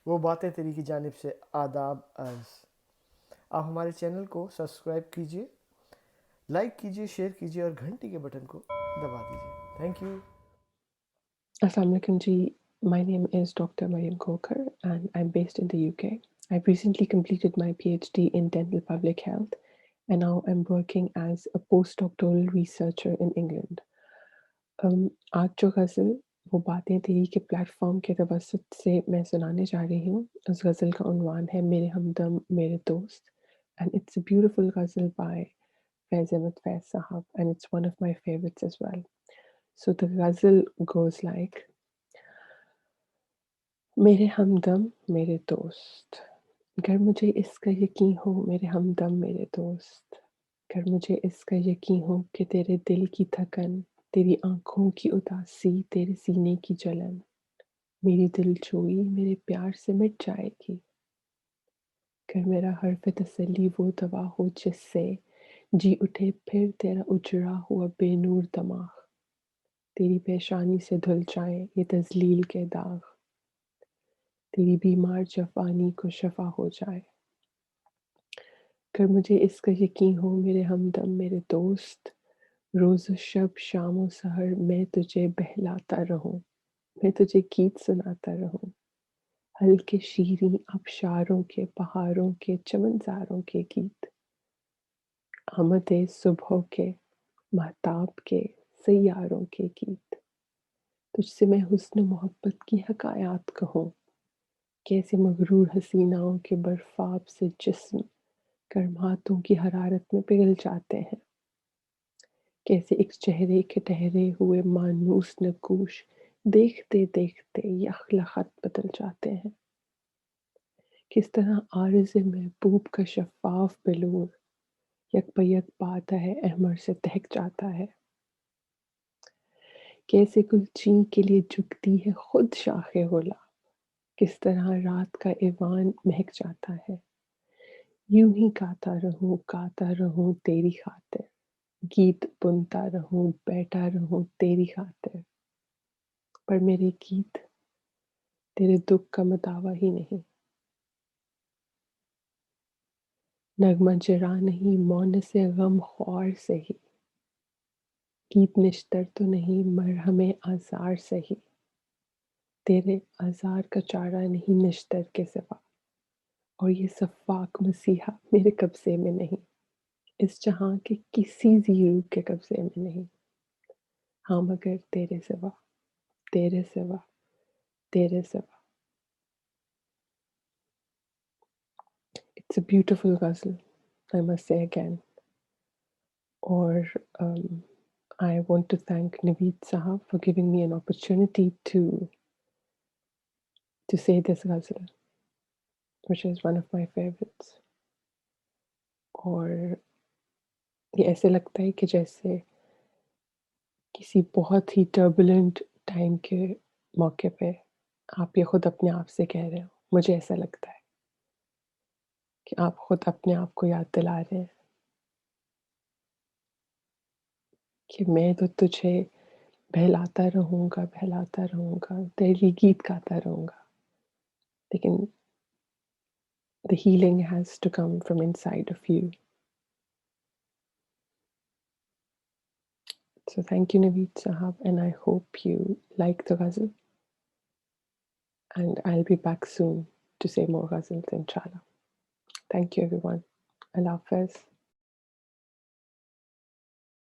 وہ باتیں تیری کی جانب سے آداب عرض. آپ ہمارے چینل کو سبسکرائب کیجیے، لائک کیجیے، شیئر کیجیے اور گھنٹی کے بٹن کو دبا دیجیے. Thank you. Assalamu alaikum ji. My name is Dr. Mariam Khokar and I'm based in the UK. I've recently completed my PhD in dental public health and now I'm working as a postdoctoral researcher in England. आज जो गज़ल वो बातें तेरी के platform के तवसत से मैं सुनाने जा रही हूँ, उस गज़ल का उन्वान है मेरे हमदम मेरे दोस्त, and it's a beautiful ghazal by Faiz Ahmed Faiz Sahab and it's one of my favorites as well. So the ghazal goes like, मेरे हमदम मेरे दोस्त, गर मुझे इसका यकीन हो मेरे हमदम मेरे दोस्त, गर मुझे इसका यकीन हो कि तेरे दिल की थकन, तेरी आँखों की उदासी, तेरे सीने की जलन, मेरी दिलजोई मेरे प्यार से मिट जाएगी, गर मेरा हर्फ तसल्ली वो दवा हो जिससे जी उठे फिर तेरा उजड़ा हुआ बेनूर दमाग, तेरी पेशानी से धुल जाए ये तज़लील के दाग, तेरी बीमार जवानी को शफा हो जाए, गर मुझे इसका यकीन हो मेरे हमदम मेरे दोस्त, रोज़ शब शाम सहर मैं तुझे बहलाता रहूं, मैं तुझे गीत सुनाता रहूं, हल्के शीरीं आबशारों के पहाड़ों के चमनज़ारों के गीत, आमदे सुबह के महताब के सैयारों के गीत, तुझसे मैं हुस्न मोहब्बत की हकायात कहूँ, कैसे मगरूर हसीनाओं के बर्फाब से जिस्म गर्म हाथों की हरारत में पिघल जाते हैं, कैसे एक चेहरे के ठहरे हुए मानूस नकूश देखते देखते यखलखत बदल जाते हैं, किस तरह आरज़ महबूब का शफ़ाफ बिलूर यकपयक पाता है अहमर से दहक जाता है, कैसे गुलचीं के लिए झुकती है खुद शाखे गुलाब, किस तरह रात का ऐवान महक जाता है, यूं ही गाता रहूं तेरी खातिर, गीत बुनता रहूं बैठा रहूं तेरी खातिर, पर मेरे गीत तेरे दुख का मदावा ही नहीं, नगमा जरा नहीं मौन से गम ख्वार सही, गीत निश्तर तो नहीं मरहमे आज़ार सही, तेरे आज़ार का चारा नहीं निश्तर के सिवा, और ये सफ़ाक मसीहा मेरे कब्ज़े में नहीं, इस जहाँ के किसी ज़ीरू के कब्ज़े में नहीं, हाँ मगर तेरे सिवा, तेरे सिवा, तेरे सिवा. It's a beautiful ghazal, I must say again. Or I want to thank Naveed Sahab for giving me an opportunity to say this ghazal, which is one of my favorites. और ये ऐसे लगता है कि जैसे किसी बहुत ही टर्बुलेंट टाइम के मौके पे आप ये खुद अपने आप से कह रहे हो. मुझे ऐसा लगता है कि आप खुद अपने आप को याद दिला रहे हैं कि मैं तो तुझे बहलाता रहूँगा, तेरे लिए गीत गाता रहूँगा. लेकिन the healing has to come from inside of you. So thank you, Naveed Sahab, and I hope you like the ghazal. And I'll be back soon to say more ghazals, inshallah. Thank you, everyone. Allah Hafiz.